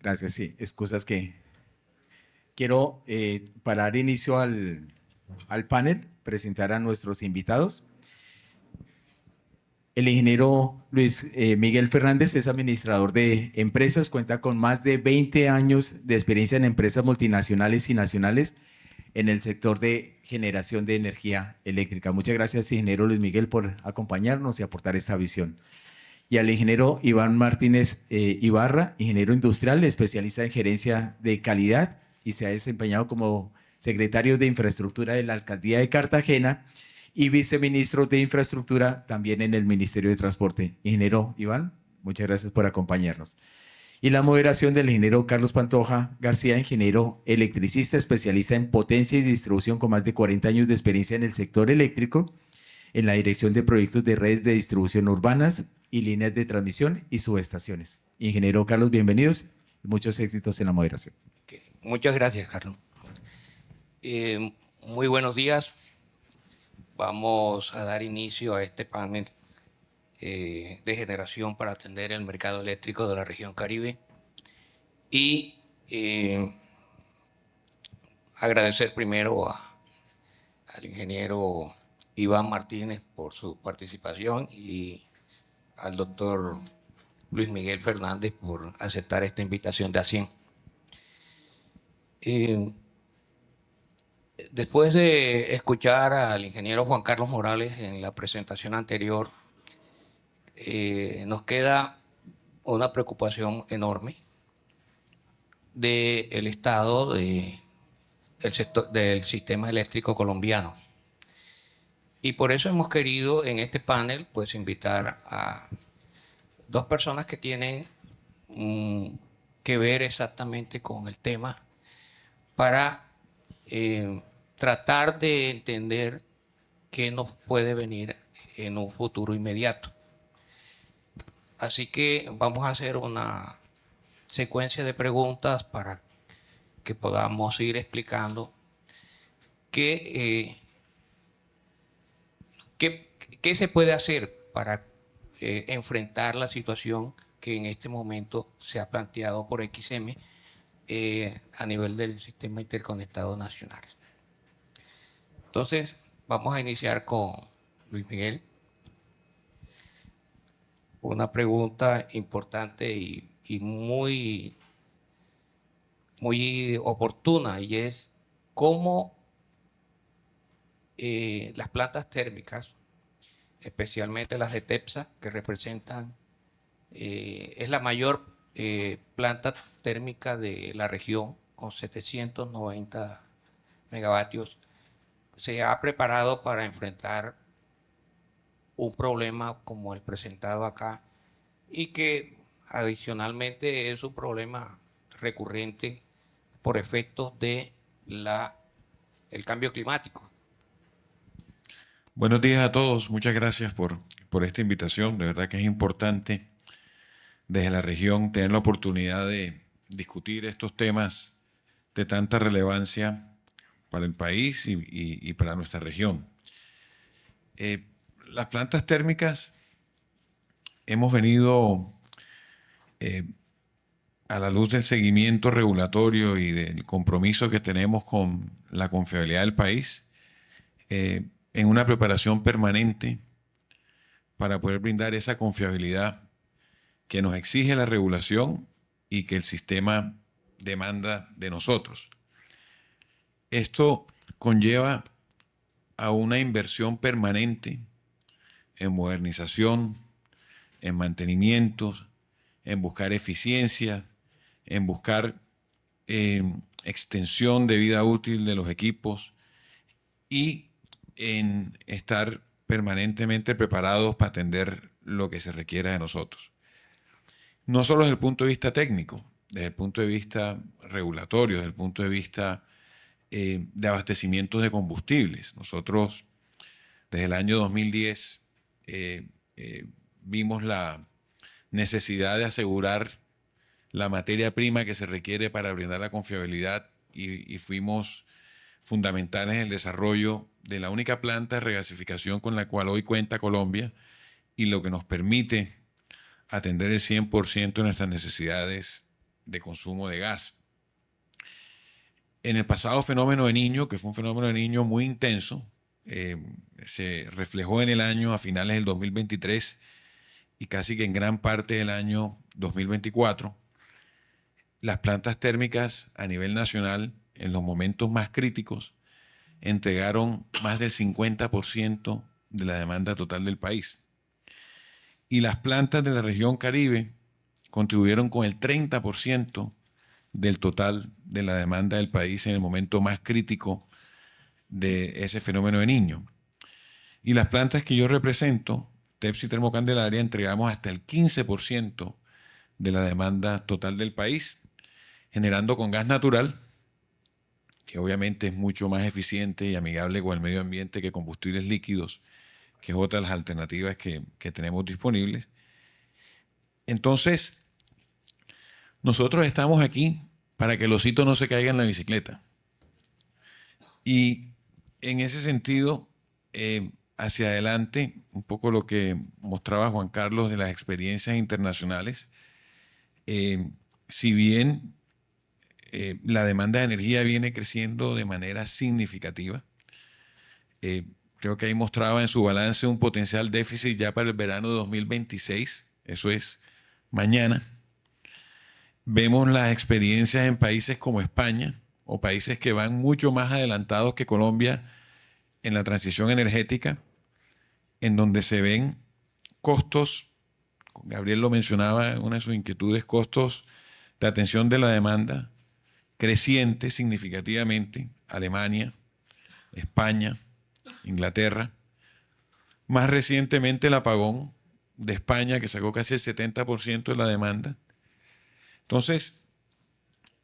Gracias, sí. Excusas que quiero, para dar inicio al panel, presentar a nuestros invitados. El ingeniero Luis Miguel Fernández es administrador de empresas, cuenta con más de 20 años de experiencia en empresas multinacionales y nacionales en el sector de generación de energía eléctrica. Muchas gracias, ingeniero Luis Miguel, por acompañarnos y aportar esta visión. Y al ingeniero Iván Martínez Ibarra, ingeniero industrial, especialista en gerencia de calidad y se ha desempeñado como secretario de infraestructura de la alcaldía de Cartagena y viceministro de infraestructura también en el Ministerio de Transporte. Ingeniero Iván, muchas gracias por acompañarnos. Y la moderación del ingeniero Carlos Pantoja García, ingeniero electricista, especialista en potencia y distribución con más de 40 años de experiencia en el sector eléctrico, en la dirección de proyectos de redes de distribución urbanas y líneas de transmisión y subestaciones. Ingeniero Carlos, bienvenidos y muchos éxitos en la moderación. Muchas gracias, Carlos. Muy buenos días. Vamos a dar inicio a este panel de generación para atender el mercado eléctrico de la región Caribe y agradecer primero al ingeniero Iván Martínez por su participación y al doctor Luis Miguel Fernández por aceptar esta invitación de ASIEN. Después de escuchar al ingeniero Juan Carlos Morales en la presentación anterior, nos queda una preocupación enorme del estado del sistema eléctrico colombiano. Y por eso hemos querido en este panel pues invitar a dos personas que tienen que ver exactamente con el tema para tratar de entender qué nos puede venir en un futuro inmediato. Así que vamos a hacer una secuencia de preguntas para que podamos ir explicando qué se puede hacer para enfrentar la situación que en este momento se ha planteado por XM a nivel del sistema interconectado nacional. Entonces, vamos a iniciar con Luis Miguel. Una pregunta importante y muy oportuna, y es cómo las plantas térmicas, especialmente las de TEPSA, que representan, es la mayor planta térmica de la región, con 790 megavatios, se ha preparado para enfrentar un problema como el presentado acá y que adicionalmente es un problema recurrente por efectos de el cambio climático. Buenos días a todos. Muchas gracias por esta invitación. De verdad que es importante desde la región tener la oportunidad de discutir estos temas de tanta relevancia para el país y para nuestra región. Las plantas térmicas hemos venido a la luz del seguimiento regulatorio y del compromiso que tenemos con la confiabilidad del país, en una preparación permanente para poder brindar esa confiabilidad que nos exige la regulación y que el sistema demanda de nosotros. Esto conlleva a una inversión permanente en modernización, en mantenimientos, en buscar eficiencia, en buscar extensión de vida útil de los equipos y en estar permanentemente preparados para atender lo que se requiera de nosotros. No solo desde el punto de vista técnico, desde el punto de vista regulatorio, desde el punto de vista de abastecimientos de combustibles. Nosotros, desde el año 2010, vimos la necesidad de asegurar la materia prima que se requiere para brindar la confiabilidad y fuimos fundamentales en el desarrollo de la única planta de regasificación con la cual hoy cuenta Colombia y lo que nos permite atender el 100% de nuestras necesidades de consumo de gas. En el pasado fenómeno de Niño, que fue un fenómeno de Niño muy intenso, se reflejó en el año a finales del 2023 y casi que en gran parte del año 2024. Las plantas térmicas a nivel nacional, en los momentos más críticos, entregaron más del 50% de la demanda total del país. Y las plantas de la región Caribe contribuyeron con el 30% del total de la demanda del país en el momento más crítico de ese fenómeno de Niño. Y las plantas que yo represento, TEPSA y Termocandelaria, entregamos hasta el 15% de la demanda total del país, generando con gas natural, que obviamente es mucho más eficiente y amigable con el medio ambiente que combustibles líquidos, que es otra de las alternativas que tenemos disponibles. Entonces, nosotros estamos aquí para que el osito no se caiga en la bicicleta. Y en ese sentido, hacia adelante, un poco lo que mostraba Juan Carlos de las experiencias internacionales, si bien la demanda de energía viene creciendo de manera significativa, creo que ahí mostraba en su balance un potencial déficit ya para el verano de 2026, eso es mañana. Vemos las experiencias en países como España o países que van mucho más adelantados que Colombia en la transición energética, en donde se ven costos, Gabriel lo mencionaba en una de sus inquietudes, costos de atención de la demanda crecientes significativamente, Alemania, España, Inglaterra. Más recientemente el apagón de España, que sacó casi el 70% de la demanda. Entonces,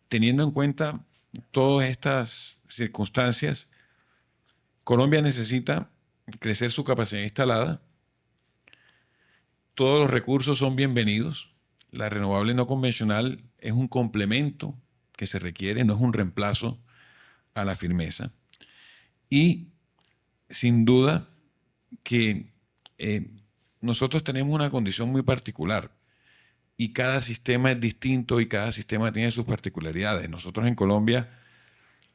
teniendo en cuenta todas estas circunstancias, Colombia necesita crecer su capacidad instalada. Todos los recursos son bienvenidos. La renovable no convencional es un complemento que se requiere, no es un reemplazo a la firmeza. Y sin duda que nosotros tenemos una condición muy particular y cada sistema es distinto y cada sistema tiene sus particularidades. Nosotros en Colombia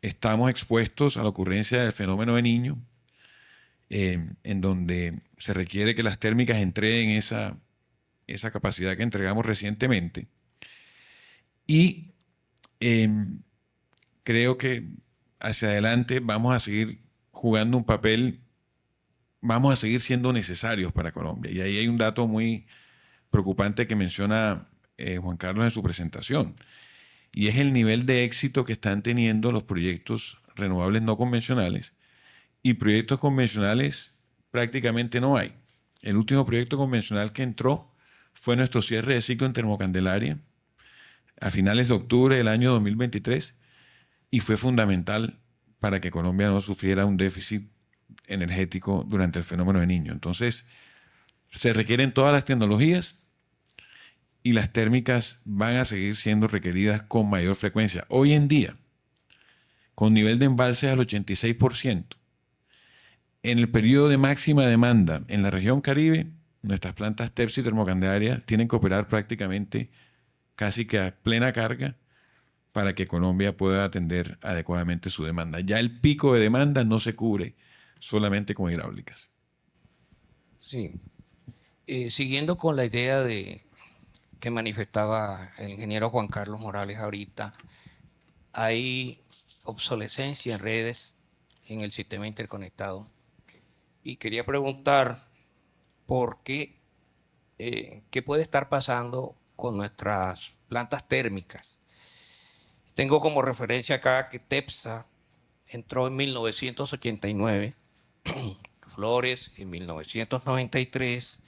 estamos expuestos a la ocurrencia del fenómeno de Niño, en donde se requiere que las térmicas entreguen esa capacidad que entregamos recientemente. Y creo que hacia adelante vamos a seguir jugando un papel, vamos a seguir siendo necesarios para Colombia. Y ahí hay un dato muy preocupante que menciona Juan Carlos en su presentación, y es el nivel de éxito que están teniendo los proyectos renovables no convencionales, y proyectos convencionales prácticamente no hay. El último proyecto convencional que entró fue nuestro cierre de ciclo en Termocandelaria a finales de octubre del año 2023 y fue fundamental para que Colombia no sufriera un déficit energético durante el fenómeno de Niño. Entonces, se requieren todas las tecnologías y las térmicas van a seguir siendo requeridas con mayor frecuencia. Hoy en día, con nivel de embalses al 86%, en el periodo de máxima demanda en la región Caribe, nuestras plantas TEPSA y Termocandelaria tienen que operar prácticamente casi que a plena carga para que Colombia pueda atender adecuadamente su demanda. Ya el pico de demanda no se cubre solamente con hidráulicas. Sí. Siguiendo con la idea que manifestaba el ingeniero Juan Carlos Morales ahorita, hay obsolescencia en redes en el sistema interconectado. Y quería preguntar por qué puede estar pasando con nuestras plantas térmicas. Tengo como referencia acá que TEPSA entró en 1989, Flores en 1993,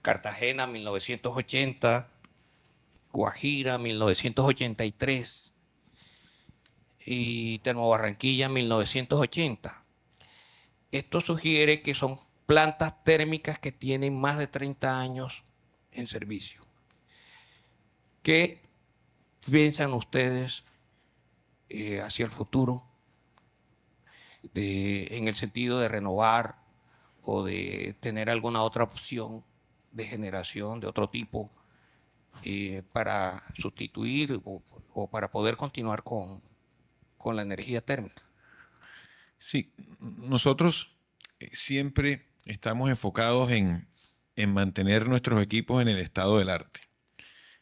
Cartagena 1980, Guajira 1983 y Termobarranquilla 1980. Esto sugiere que son plantas térmicas que tienen más de 30 años en servicio. ¿Qué piensan ustedes hacia el futuro en el sentido de renovar o de tener alguna otra opción de generación de otro tipo para sustituir o para poder continuar con la energía térmica. Sí, nosotros siempre estamos enfocados en mantener nuestros equipos en el estado del arte.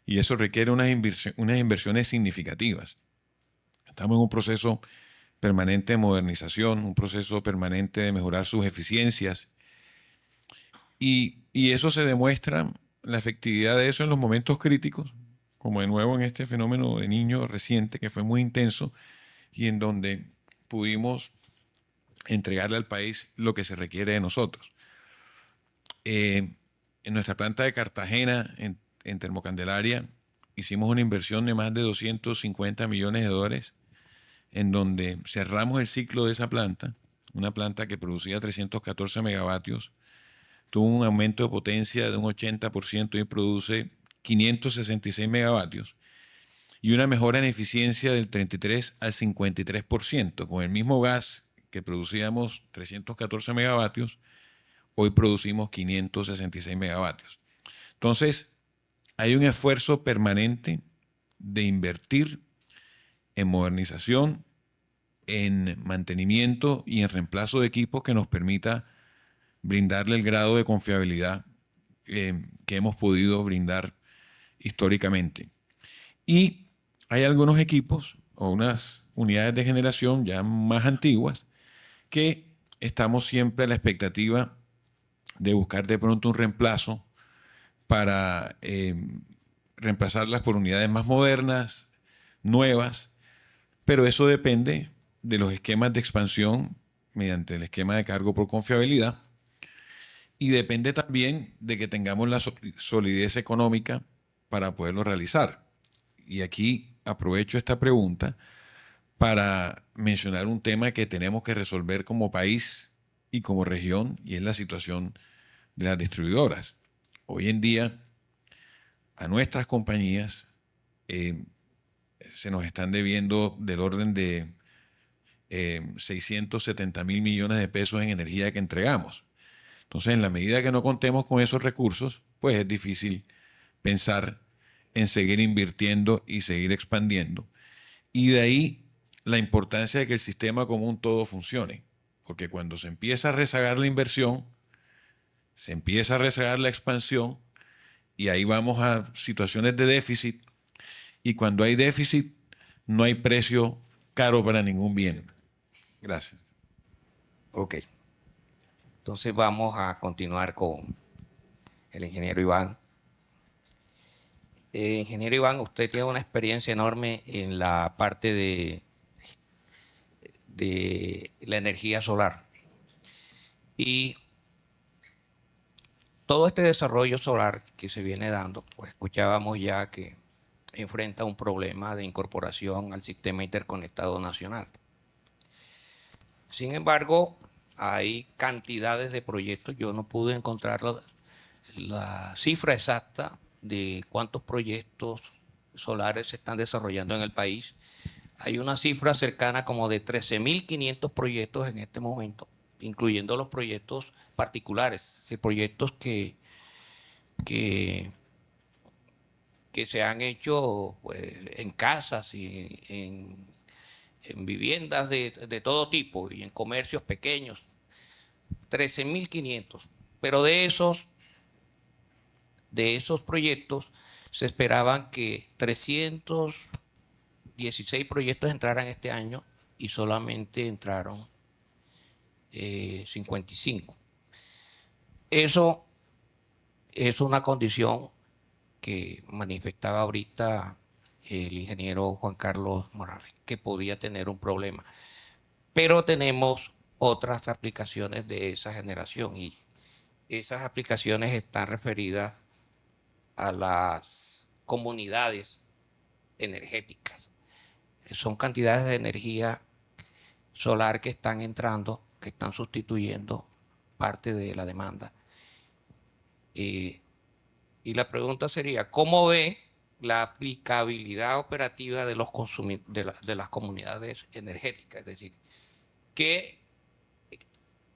Y eso requiere unas inversiones significativas. Estamos en un proceso permanente de modernización, un proceso permanente de mejorar sus eficiencias. Y eso se demuestra, la efectividad de eso en los momentos críticos, como de nuevo en este fenómeno de Niño reciente, que fue muy intenso y en donde pudimos entregarle al país lo que se requiere de nosotros. En nuestra planta de Cartagena, en Termocandelaria, hicimos una inversión de más de 250 millones de dólares, en donde cerramos el ciclo de esa planta, una planta que producía 314 megavatios, tuvo un aumento de potencia de un 80% y produce 566 megavatios, y una mejora en eficiencia del 33 al 53%. Con el mismo gas que producíamos 314 megavatios, hoy producimos 566 megavatios. Entonces, hay un esfuerzo permanente de invertir en modernización, en mantenimiento y en reemplazo de equipos que nos permita brindarle el grado de confiabilidad que hemos podido brindar históricamente. Y hay algunos equipos o unas unidades de generación ya más antiguas que estamos siempre a la expectativa de buscar de pronto un reemplazo para reemplazarlas por unidades más modernas, nuevas, pero eso depende de los esquemas de expansión mediante el esquema de cargo por confiabilidad y depende también de que tengamos la solidez económica para poderlo realizar. Y aquí aprovecho esta pregunta para mencionar un tema que tenemos que resolver como país y como región, y es la situación de las distribuidoras. Hoy en día, a nuestras compañías se nos están debiendo del orden de 670.000 millones de pesos en energía que entregamos. Entonces, en la medida que no contemos con esos recursos, pues es difícil pensar en seguir invirtiendo y seguir expandiendo. Y de ahí la importancia de que el sistema común todo funcione. Porque cuando se empieza a rezagar la inversión, se empieza a rezagar la expansión y ahí vamos a situaciones de déficit. Y cuando hay déficit, no hay precio caro para ningún bien. Gracias. Ok. Entonces vamos a continuar con el ingeniero Iván. Ingeniero Iván, usted tiene una experiencia enorme en la parte de la energía solar. Y todo este desarrollo solar que se viene dando, pues escuchábamos ya que enfrenta un problema de incorporación al sistema interconectado nacional. Sin embargo, hay cantidades de proyectos, yo no pude encontrar la cifra exacta de cuántos proyectos solares se están desarrollando en el país. Hay una cifra cercana como de 13.500 proyectos en este momento, incluyendo los proyectos particulares, es decir, proyectos que se han hecho pues, en casas y en viviendas de todo tipo y en comercios pequeños. 13.500. Pero de esos proyectos se esperaban que 316 proyectos entraran este año y solamente entraron 55. Eso es una condición que manifestaba ahorita el ingeniero Juan Carlos Morales, que podía tener un problema. Pero tenemos otras aplicaciones de esa generación y esas aplicaciones están referidas a las comunidades energéticas. Son cantidades de energía solar que están entrando, que están sustituyendo parte de la demanda. Y la pregunta sería, ¿cómo ve la aplicabilidad operativa de las comunidades energéticas? Es decir, ¿qué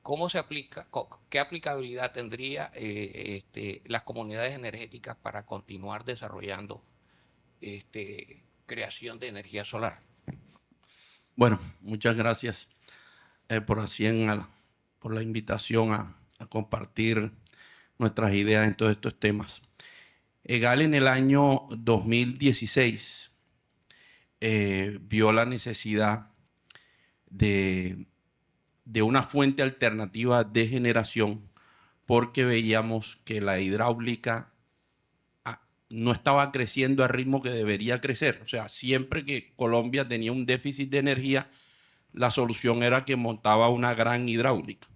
¿cómo se aplica, qué aplicabilidad tendría las comunidades energéticas para continuar desarrollando creación de energía solar? Bueno, muchas gracias por la invitación a compartir nuestras ideas en todos estos temas. EGAL en el año 2016 vio la necesidad de una fuente alternativa de generación porque veíamos que la hidráulica no estaba creciendo al ritmo que debería crecer. O sea, siempre que Colombia tenía un déficit de energía, la solución era que montaba una gran hidráulica.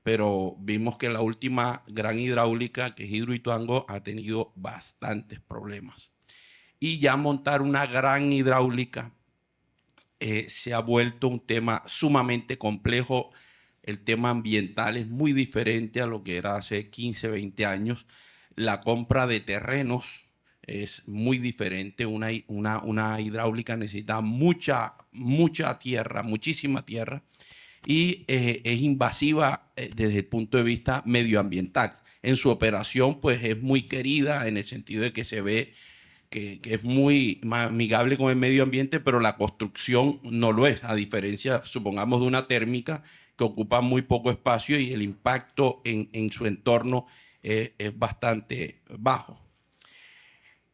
Pero vimos que la última gran hidráulica, que es Hidroituango, ha tenido bastantes problemas. Y ya montar una gran hidráulica se ha vuelto un tema sumamente complejo. El tema ambiental es muy diferente a lo que era hace 15, 20 años. La compra de terrenos es muy diferente. Una hidráulica necesita mucha tierra, muchísima tierra, y es invasiva desde el punto de vista medioambiental. En su operación, pues es muy querida en el sentido de que se ve que es muy amigable con el medio ambiente, pero la construcción no lo es, a diferencia, supongamos, de una térmica que ocupa muy poco espacio y el impacto en su entorno es bastante bajo.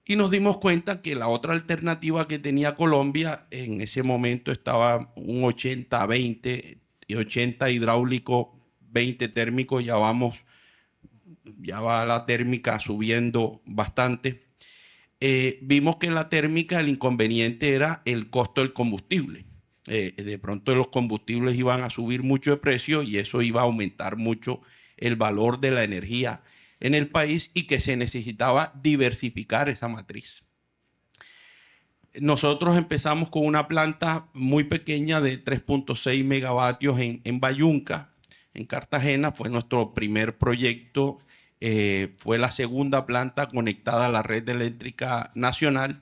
Y nos dimos cuenta que la otra alternativa que tenía Colombia en ese momento estaba un 80-20, 80 hidráulico, 20 térmico, ya va la térmica subiendo bastante. Vimos que en la térmica el inconveniente era el costo del combustible. De pronto los combustibles iban a subir mucho de precio y eso iba a aumentar mucho el valor de la energía en el país y que se necesitaba diversificar esa matriz. Nosotros empezamos con una planta muy pequeña de 3.6 megavatios en Bayunca, en Cartagena. Fue nuestro primer proyecto. Fue la segunda planta conectada a la red eléctrica nacional.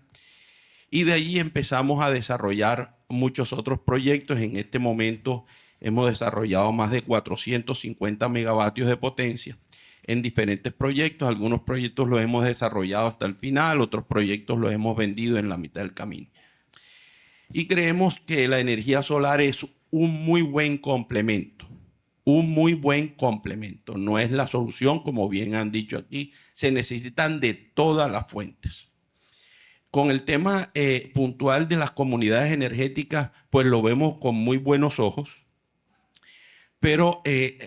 Y de allí empezamos a desarrollar muchos otros proyectos. En este momento hemos desarrollado más de 450 megavatios de potencia en diferentes proyectos. Algunos proyectos los hemos desarrollado hasta el final, otros proyectos los hemos vendido en la mitad del camino. Y creemos que la energía solar es un muy buen complemento. Un muy buen complemento. No es la solución, como bien han dicho aquí. Se necesitan de todas las fuentes. Con el tema puntual de las comunidades energéticas, pues lo vemos con muy buenos ojos. Pero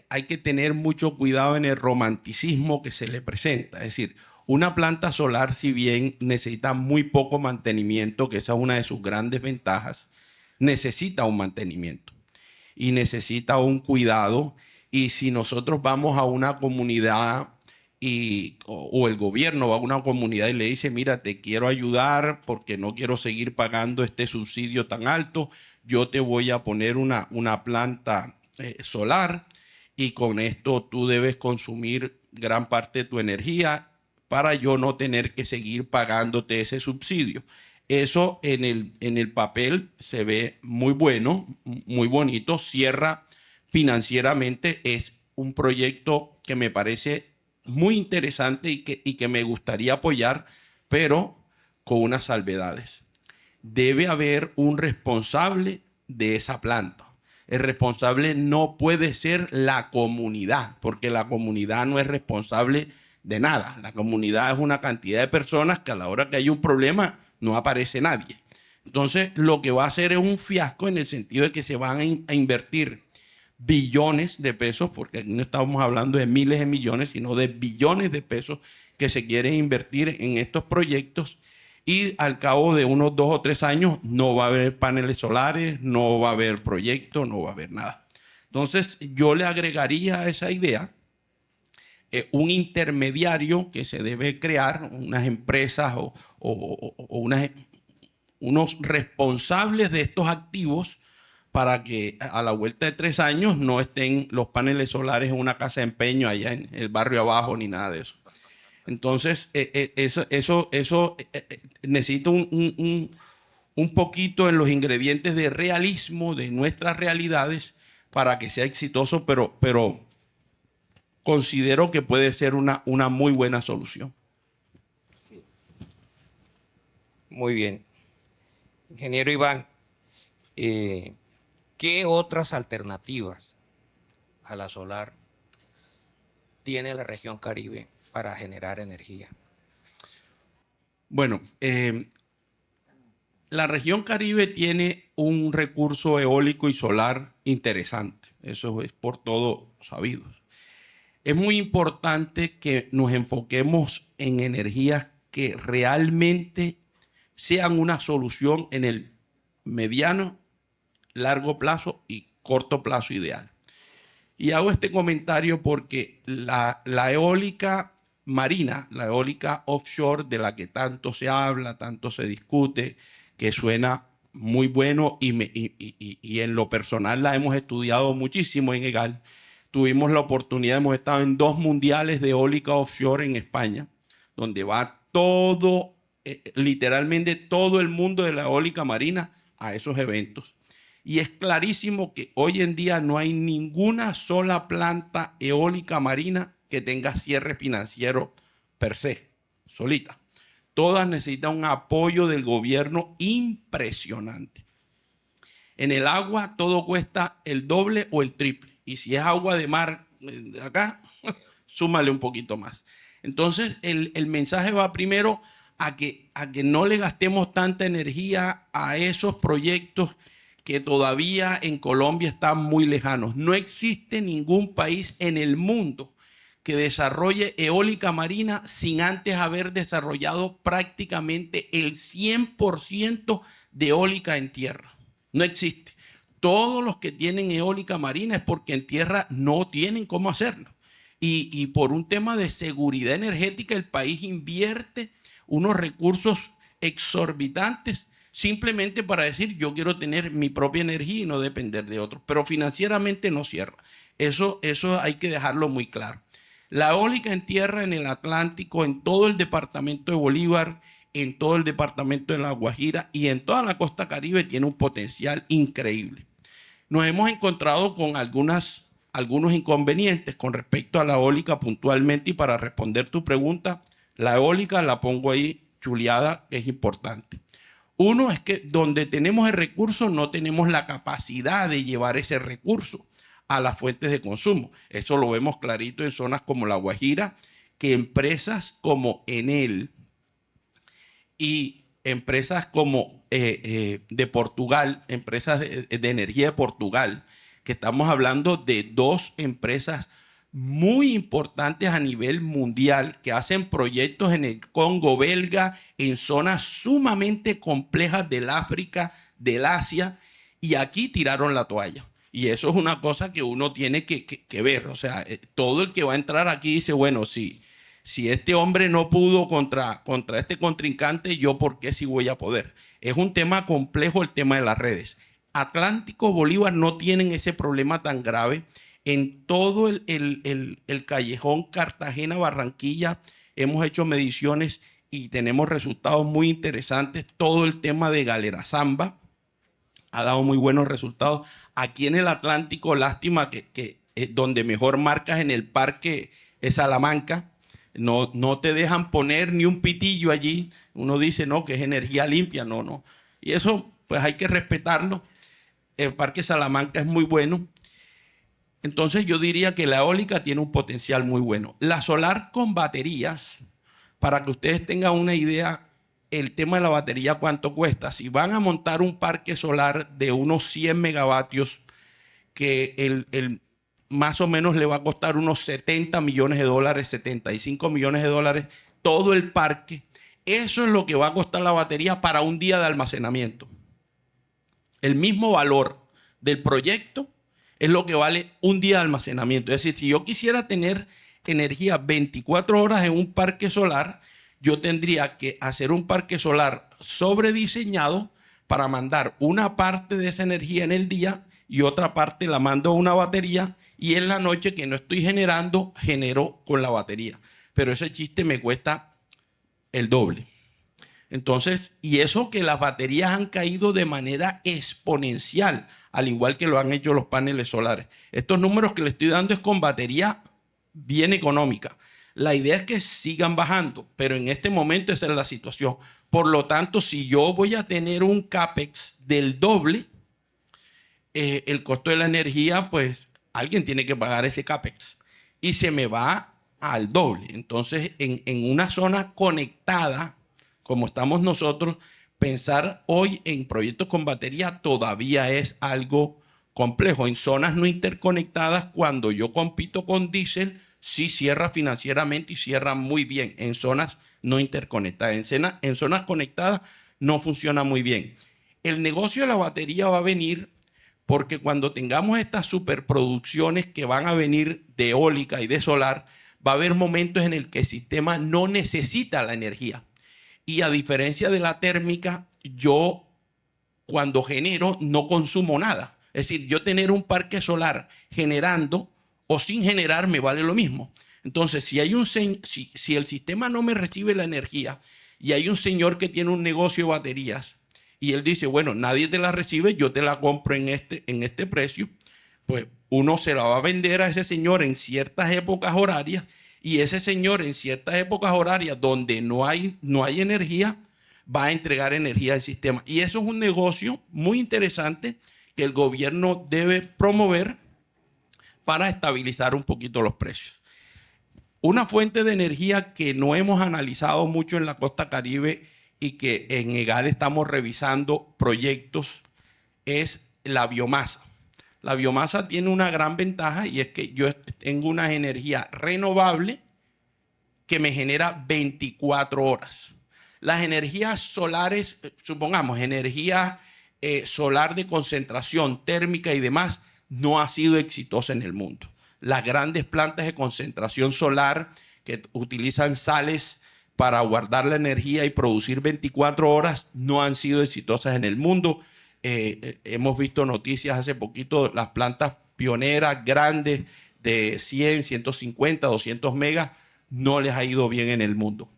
hay que tener mucho cuidado en el romanticismo que se le presenta. Es decir, una planta solar, si bien necesita muy poco mantenimiento, que esa es una de sus grandes ventajas, necesita un mantenimiento y necesita un cuidado. Y si nosotros vamos a una comunidad o el gobierno va a una comunidad y le dice, mira, te quiero ayudar porque no quiero seguir pagando este subsidio tan alto, yo te voy a poner una planta solar y con esto tú debes consumir gran parte de tu energía para yo no tener que seguir pagándote ese subsidio. Eso en el papel se ve muy bueno, muy bonito, cierra financieramente. Es un proyecto que me parece muy interesante y que me gustaría apoyar, pero con unas salvedades. Debe haber un responsable de esa planta. El responsable no puede ser la comunidad, porque la comunidad no es responsable de nada. La comunidad es una cantidad de personas que a la hora que hay un problema no aparece nadie. Entonces, lo que va a hacer es un fiasco en el sentido de que se van a invertir billones de pesos, porque aquí no estamos hablando de miles de millones, sino de billones de pesos que se quieren invertir en estos proyectos. Y al cabo de unos 2 o 3 años no va a haber paneles solares, no va a haber proyectos, no va a haber nada. Entonces, yo le agregaría a esa idea un intermediario que se debe crear, unas empresas o unos responsables de estos activos para que a la vuelta de 3 años no estén los paneles solares en una casa de empeño allá en el barrio abajo ni nada de eso. Entonces, eso necesita un poquito en los ingredientes de realismo de nuestras realidades para que sea exitoso, pero considero que puede ser una muy buena solución. Muy bien. Ingeniero Iván, ¿qué otras alternativas a la solar tiene la región Caribe para generar energía? Bueno, la región Caribe tiene un recurso eólico y solar interesante. Eso es por todo sabido. Es muy importante que nos enfoquemos en energías que realmente sean una solución en el mediano, largo plazo y corto plazo ideal. Y hago este comentario porque la eólica marina, la eólica offshore de la que tanto se habla, tanto se discute, que suena muy bueno y en lo personal la hemos estudiado muchísimo en EGAL. Tuvimos la oportunidad, hemos estado en 2 mundiales de eólica offshore en España, donde va todo, literalmente todo el mundo de la eólica marina a esos eventos. Y es clarísimo que hoy en día no hay ninguna sola planta eólica marina que tenga cierre financiero per se, solita. Todas necesitan un apoyo del gobierno impresionante. En el agua todo cuesta el doble o el triple. Y si es agua de mar de acá, súmale un poquito más. Entonces el mensaje va primero a que no le gastemos tanta energía a esos proyectos que todavía en Colombia están muy lejanos. No existe ningún país en el mundo que desarrolle eólica marina sin antes haber desarrollado prácticamente el 100% de eólica en tierra. No existe. Todos los que tienen eólica marina es porque en tierra no tienen cómo hacerlo. Y por un tema de seguridad energética, el país invierte unos recursos exorbitantes simplemente para decir yo quiero tener mi propia energía y no depender de otros. Pero financieramente no cierra. Eso hay que dejarlo muy claro. La eólica en tierra en el Atlántico, en todo el departamento de Bolívar, en todo el departamento de La Guajira y en toda la costa Caribe tiene un potencial increíble. Nos hemos encontrado con algunos inconvenientes con respecto a la eólica puntualmente, y para responder tu pregunta, la eólica la pongo ahí chuleada, que es importante. Uno es que donde tenemos el recurso no tenemos la capacidad de llevar ese recurso a las fuentes de consumo. Eso lo vemos clarito en zonas como La Guajira, que empresas como Enel y empresas como de Portugal, empresas de energía de Portugal, que estamos hablando de 2 empresas muy importantes a nivel mundial que hacen proyectos en el Congo belga, en zonas sumamente complejas del África, del Asia, y aquí tiraron la toalla. Y eso es una cosa que uno tiene que ver. O sea, todo el que va a entrar aquí dice, bueno, si este hombre no pudo contra este contrincante, yo por qué sí voy a poder. Es un tema complejo el tema de las redes. Atlántico, Bolívar no tienen ese problema tan grave. En todo el callejón Cartagena-Barranquilla hemos hecho mediciones y tenemos resultados muy interesantes. Todo el tema de Galera Zamba ha dado muy buenos resultados. Aquí en el Atlántico, lástima que donde mejor marcas en el parque es Salamanca. No te dejan poner ni un pitillo allí. Uno dice, no, que es energía limpia. No. Y eso, pues hay que respetarlo. El parque Salamanca es muy bueno. Entonces yo diría que la eólica tiene un potencial muy bueno. La solar con baterías, para que ustedes tengan una idea, el tema de la batería, ¿cuánto cuesta? Si van a montar un parque solar de unos 100 megavatios, que más o menos le va a costar unos 70 millones de dólares, 75 millones de dólares, todo el parque, eso es lo que va a costar la batería para un día de almacenamiento. El mismo valor del proyecto es lo que vale un día de almacenamiento. Es decir, si yo quisiera tener energía 24 horas en un parque solar, yo tendría que hacer un parque solar sobrediseñado para mandar una parte de esa energía en el día y otra parte la mando a una batería, y en la noche que no estoy generando, genero con la batería. Pero ese chiste me cuesta el doble. Entonces, y eso que las baterías han caído de manera exponencial, al igual que lo han hecho los paneles solares. Estos números que le estoy dando es con batería bien económica. La idea es que sigan bajando, pero en este momento esa es la situación. Por lo tanto, si yo voy a tener un CAPEX del doble, el costo de la energía, pues alguien tiene que pagar ese CAPEX y se me va al doble. Entonces, en una zona conectada, como estamos nosotros, pensar hoy en proyectos con batería todavía es algo complejo. En zonas no interconectadas, cuando yo compito con diésel, sí cierra financieramente y cierra muy bien. En zonas no interconectadas. En zonas conectadas no funciona muy bien. El negocio de la batería va a venir porque cuando tengamos estas superproducciones que van a venir de eólica y de solar, va a haber momentos en el que el sistema no necesita la energía. Y a diferencia de la térmica, yo cuando genero no consumo nada. Es decir, yo tener un parque solar generando o sin generar me vale lo mismo. Entonces, si el sistema no me recibe la energía y hay un señor que tiene un negocio de baterías y él dice, bueno, nadie te la recibe, yo te la compro en este precio, pues uno se la va a vender a ese señor en ciertas épocas horarias y ese señor en ciertas épocas horarias donde no hay energía, va a entregar energía al sistema. Y eso es un negocio muy interesante que el gobierno debe promover para estabilizar un poquito los precios. Una fuente de energía que no hemos analizado mucho en la costa Caribe y que en EGAL estamos revisando proyectos es la biomasa. La biomasa tiene una gran ventaja y es que yo tengo una energía renovable que me genera 24 horas. Las energías solares, supongamos, energía solar de concentración térmica y demás, no ha sido exitosa en el mundo. Las grandes plantas de concentración solar que utilizan sales para guardar la energía y producir 24 horas no han sido exitosas en el mundo. Hemos visto noticias hace poquito, las plantas pioneras grandes de 100, 150, 200 megas, no les ha ido bien en el mundo.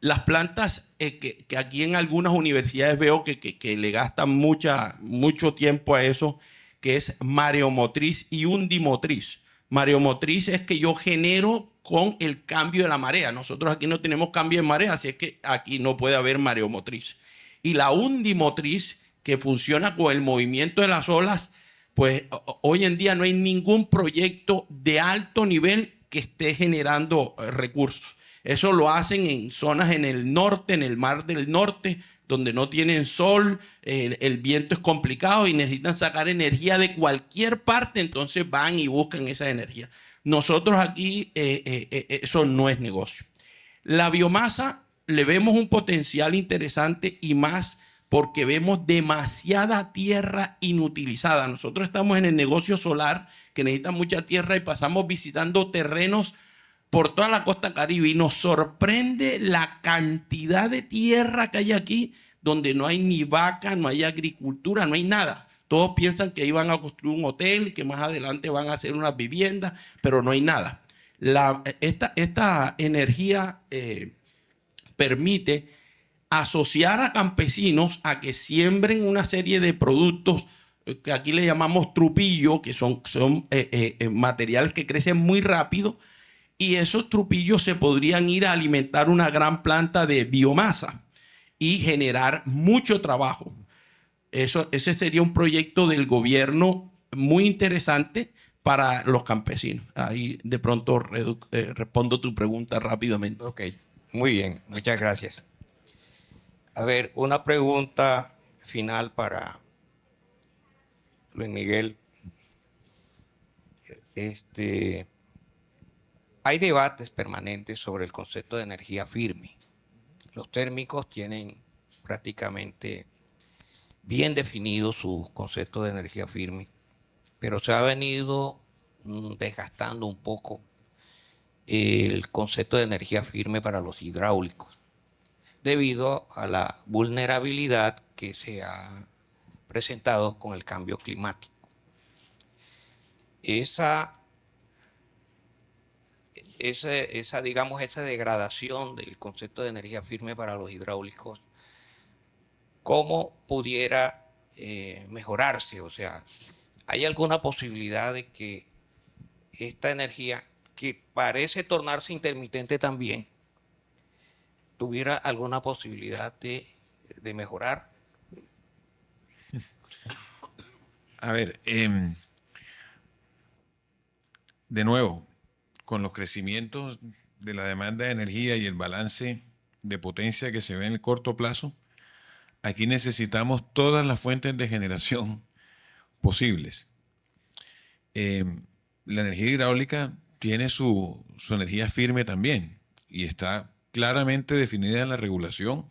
Las plantas que aquí en algunas universidades veo que le gastan mucho tiempo a eso, que es mareomotriz y undimotriz. Mareomotriz es que yo genero con el cambio de la marea. Nosotros aquí no tenemos cambio de marea, así es que aquí no puede haber mareomotriz. Y la undimotriz, que funciona con el movimiento de las olas, pues hoy en día no hay ningún proyecto de alto nivel que esté generando recursos. Eso lo hacen en zonas en el norte, en el Mar del Norte, donde no tienen sol, el viento es complicado y necesitan sacar energía de cualquier parte, entonces van y buscan esa energía. Nosotros aquí eso no es negocio. La biomasa le vemos un potencial interesante y más porque vemos demasiada tierra inutilizada. Nosotros estamos en el negocio solar que necesita mucha tierra y pasamos visitando terrenos por toda la costa Caribe y nos sorprende la cantidad de tierra que hay aquí donde no hay ni vaca, no hay agricultura, no hay nada. Todos piensan que iban a construir un hotel y que más adelante van a hacer unas viviendas, pero no hay nada. Esta energía permite asociar a campesinos a que siembren una serie de productos que aquí le llamamos trupillo, que son materiales que crecen muy rápido, y esos trupillos se podrían ir a alimentar una gran planta de biomasa y generar mucho trabajo. Ese sería un proyecto del gobierno muy interesante para los campesinos. Ahí de pronto respondo tu pregunta rápidamente. Ok, muy bien, muchas gracias. A ver, una pregunta final para Luis Miguel. Hay debates permanentes sobre el concepto de energía firme. Los térmicos tienen prácticamente bien definido su concepto de energía firme, pero se ha venido desgastando un poco el concepto de energía firme para los hidráulicos, debido a la vulnerabilidad que se ha presentado con el cambio climático. digamos, esa degradación del concepto de energía firme para los hidráulicos, ¿cómo pudiera mejorarse? O sea, ¿hay alguna posibilidad de que esta energía, que parece tornarse intermitente también, tuviera alguna posibilidad de mejorar? A ver, de nuevo, con los crecimientos de la demanda de energía y el balance de potencia que se ve en el corto plazo, aquí necesitamos todas las fuentes de generación posibles. La energía hidráulica tiene su energía firme también y está claramente definida en la regulación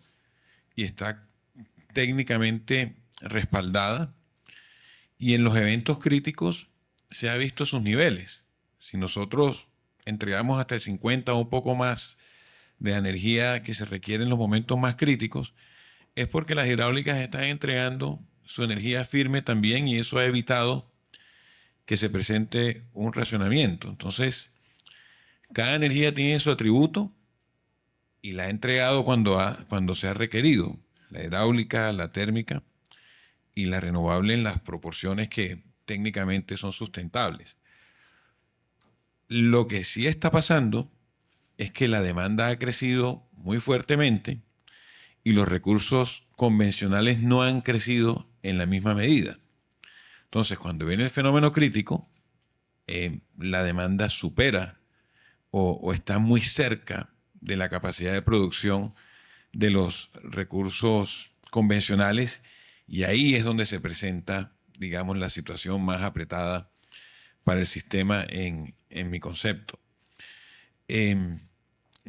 y está técnicamente respaldada, y en los eventos críticos se ha visto sus niveles. Si nosotros entregamos hasta el 50 o un poco más de energía que se requiere en los momentos más críticos, es porque las hidráulicas están entregando su energía firme también, y eso ha evitado que se presente un racionamiento. Entonces, cada energía tiene su atributo y la ha entregado cuando se ha requerido. La hidráulica, la térmica y la renovable en las proporciones que técnicamente son sustentables. Lo que sí está pasando es que la demanda ha crecido muy fuertemente y los recursos convencionales no han crecido en la misma medida. Entonces, cuando viene el fenómeno crítico, la demanda supera o está muy cerca de la capacidad de producción de los recursos convencionales, y ahí es donde se presenta, digamos, la situación más apretada para el sistema en mi concepto.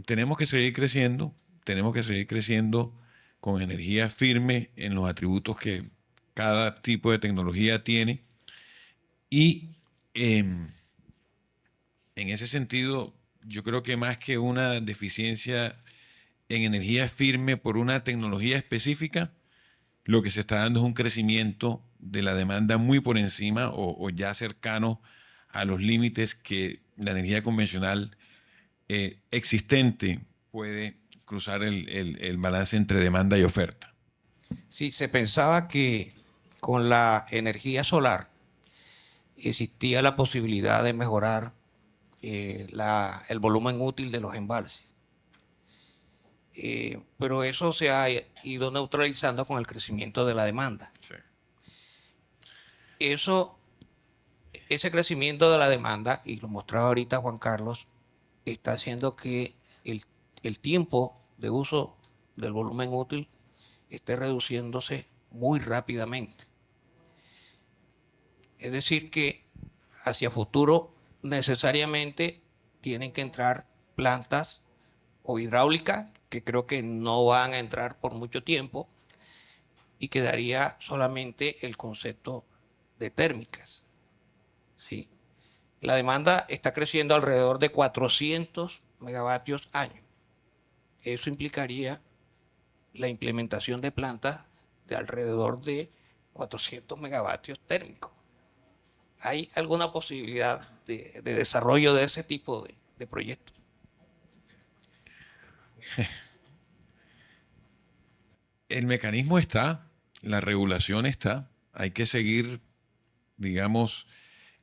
Tenemos que seguir creciendo con energía firme en los atributos que cada tipo de tecnología tiene, y en ese sentido yo creo que más que una deficiencia en energía firme por una tecnología específica, lo que se está dando es un crecimiento de la demanda muy por encima o ya cercano a los límites que la energía convencional existente puede cruzar el balance entre demanda y oferta. Sí, se pensaba que con la energía solar existía la posibilidad de mejorar el volumen útil de los embalses. Pero eso se ha ido neutralizando con el crecimiento de la demanda. Sí. Ese crecimiento de la demanda, y lo mostraba ahorita Juan Carlos, está haciendo que el tiempo de uso del volumen útil esté reduciéndose muy rápidamente. Es decir, que hacia futuro necesariamente tienen que entrar plantas o hidráulicas, que creo que no van a entrar por mucho tiempo, y quedaría solamente el concepto de térmicas. ¿Sí? La demanda está creciendo alrededor de 400 megavatios año. Eso implicaría la implementación de plantas de alrededor de 400 megavatios térmicos. ¿Hay alguna posibilidad de desarrollo de ese tipo de proyectos? El mecanismo está, la regulación está, hay que seguir, digamos,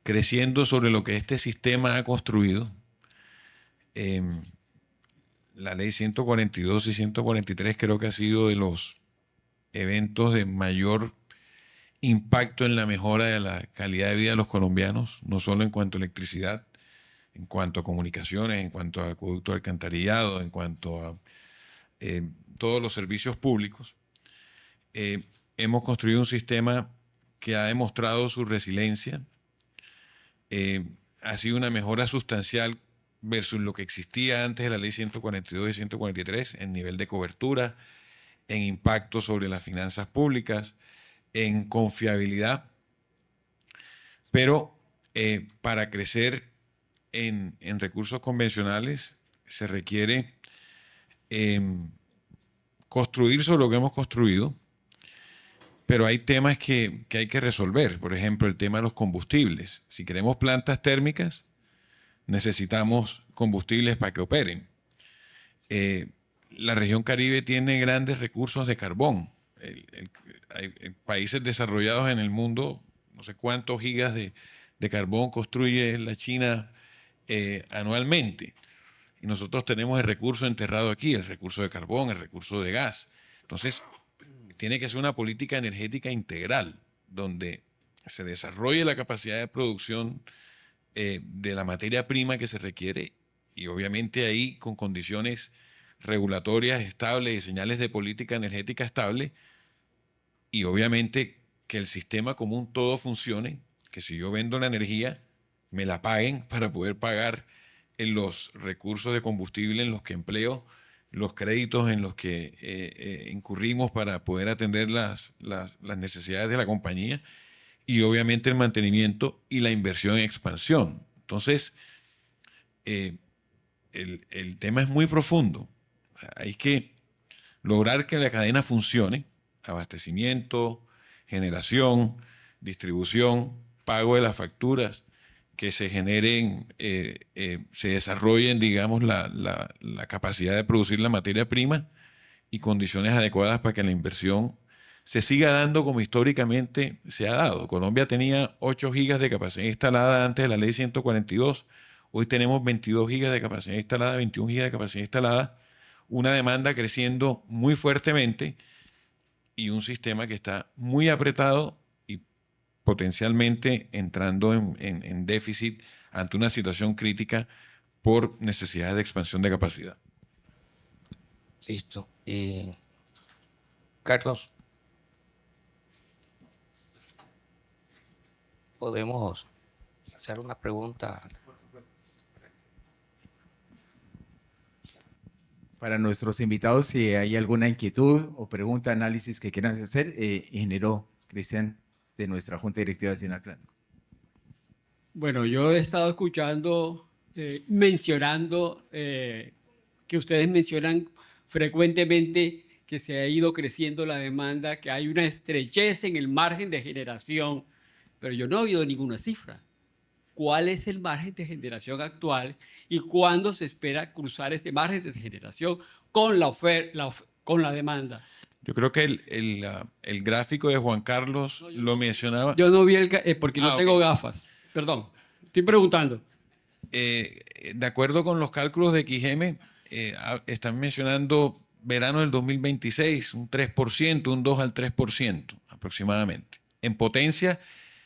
creciendo sobre lo que este sistema ha construido. La ley 142 y 143 creo que ha sido de los eventos de mayor impacto en la mejora de la calidad de vida de los colombianos, no solo en cuanto a electricidad, en cuanto a comunicaciones, en cuanto a acueducto de alcantarillado, en cuanto a todos los servicios públicos. Hemos construido un sistema que ha demostrado su resiliencia. Ha sido una mejora sustancial versus lo que existía antes de la ley 142 y 143 en nivel de cobertura, en impacto sobre las finanzas públicas, en confiabilidad. Pero para crecer en recursos convencionales se requiere construir sobre lo que hemos construido, pero hay temas que hay que resolver. Por ejemplo, el tema de los combustibles. Si queremos plantas térmicas, necesitamos combustibles para que operen. La región Caribe tiene grandes recursos de carbón. Hay países desarrollados en el mundo, no sé cuántos gigas de carbón construye la China anualmente. Y nosotros tenemos el recurso enterrado aquí, el recurso de carbón, el recurso de gas. Entonces, tiene que ser una política energética integral, donde se desarrolle la capacidad de producción de la materia prima que se requiere, y obviamente ahí con condiciones regulatorias estables y señales de política energética estable, y obviamente que el sistema común todo funcione, que si yo vendo la energía, me la paguen para poder pagar en los recursos de combustible en los que empleo, los créditos en los que incurrimos para poder atender las necesidades de la compañía, y obviamente el mantenimiento y la inversión en expansión. Entonces, el tema es muy profundo. Hay que lograr que la cadena funcione: abastecimiento, generación, distribución, pago de las facturas, que se generen, se desarrollen, digamos, la capacidad de producir la materia prima y condiciones adecuadas para que la inversión se siga dando como históricamente se ha dado. Colombia tenía 8 gigas de capacidad instalada antes de la ley 142. Hoy tenemos 22 gigas de capacidad instalada, 21 gigas de capacidad instalada, una demanda creciendo muy fuertemente y un sistema que está muy apretado y potencialmente entrando en déficit ante una situación crítica por necesidades de expansión de capacidad. Listo. Carlos, podemos hacer una pregunta. Para nuestros invitados, si hay alguna inquietud o pregunta, análisis que quieran hacer, ingeniero Cristian, de nuestra Junta Directiva de Cinatlántico. Bueno, yo he estado escuchando, mencionando, que ustedes mencionan frecuentemente que se ha ido creciendo la demanda, que hay una estrechez en el margen de generación, pero yo no he oído ninguna cifra. ¿Cuál es el margen de generación actual y cuándo se espera cruzar ese margen de generación con con la demanda? Yo creo que el gráfico de Juan Carlos lo mencionaba. Yo no vi porque no tengo ok. gafas. Perdón, estoy preguntando. De acuerdo con los cálculos de XM, están mencionando verano del 2026, un 3%, un 2 al 3% aproximadamente. En potencia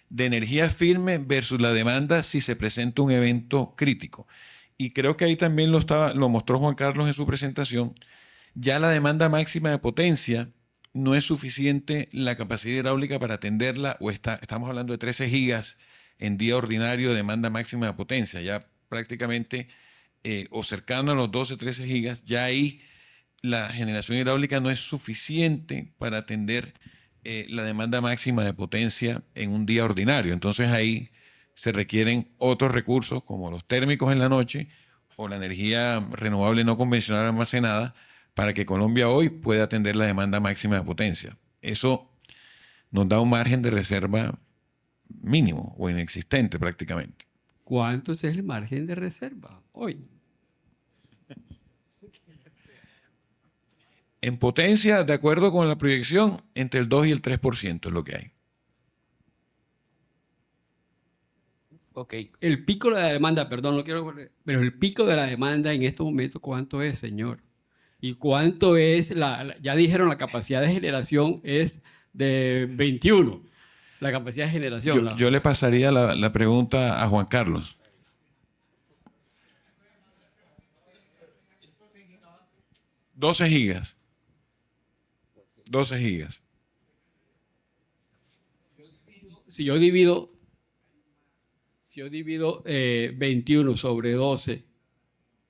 de energía firme versus la demanda si se presenta un evento crítico. Y creo que ahí también lo mostró Juan Carlos en su presentación. Ya la demanda máxima de potencia no es suficiente la capacidad hidráulica para atenderla, o estamos hablando de 13 gigas en día ordinario de demanda máxima de potencia, ya prácticamente o cercano a los 12, 13 gigas, ya ahí la generación hidráulica no es suficiente para atender la demanda máxima de potencia en un día ordinario. Entonces ahí se requieren otros recursos como los térmicos en la noche o la energía renovable no convencional almacenada para que Colombia hoy pueda atender la demanda máxima de potencia. Eso nos da un margen de reserva mínimo o inexistente prácticamente. ¿Cuánto es el margen de reserva hoy? En potencia, de acuerdo con la proyección, entre el 2 y el 3% es lo que hay. Ok. El pico de la demanda, perdón, no quiero, pero el pico de la demanda en estos momentos, ¿cuánto es, señor? ¿Y cuánto es ya dijeron, la capacidad de generación es de 21, la capacidad de generación? Yo le pasaría la pregunta a Juan Carlos. $12 gigas. 12 gigas. Si yo divido 21 sobre 12,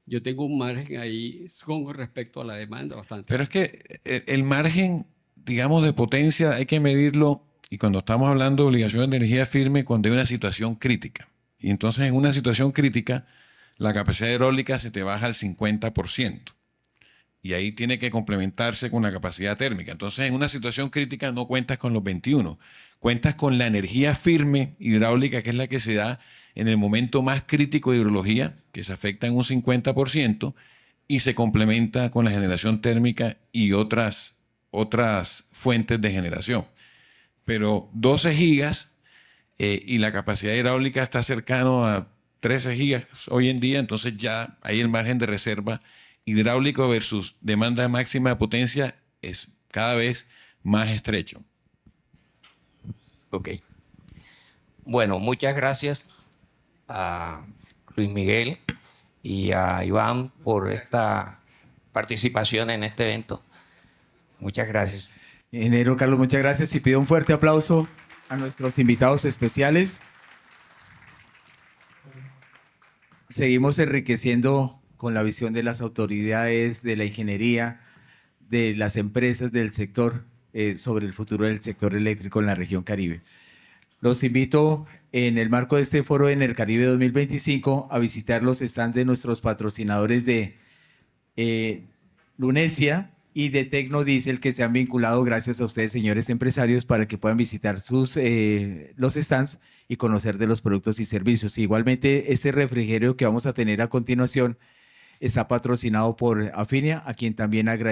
yo tengo un margen ahí con respecto a la demanda bastante. Pero es que el margen, digamos, de potencia hay que medirlo, y cuando estamos hablando de obligaciones de energía firme, cuando hay una situación crítica. Y entonces en una situación crítica, la capacidad hidráulica se te baja al 50%. y ahí tiene que complementarse con la capacidad térmica. Entonces, en una situación crítica no cuentas con los 21, cuentas con la energía firme hidráulica, que es la que se da en el momento más crítico de hidrología, que se afecta en un 50%, y se complementa con la generación térmica y otras fuentes de generación. Pero 12 gigas y la capacidad hidráulica está cercano a 13 gigas hoy en día, entonces ya ahí el margen de reserva hidráulico versus demanda máxima de potencia es cada vez más estrecho. Ok. Bueno, muchas gracias a Luis Miguel y a Iván por esta participación en este evento. Muchas gracias. Ingeniero Carlos, muchas gracias y pido un fuerte aplauso a nuestros invitados especiales. Seguimos enriqueciendo con la visión de las autoridades, de la ingeniería, de las empresas del sector sobre el futuro del sector eléctrico en la región Caribe. Los invito en el marco de este foro en el Caribe 2025 a visitar los stands de nuestros patrocinadores de Lunesia y de Tecnodiesel, que se han vinculado gracias a ustedes, señores empresarios, para que puedan visitar los stands y conocer de los productos y servicios. Igualmente, este refrigerio que vamos a tener a continuación está patrocinado por Afinia, a quien también agradecemos.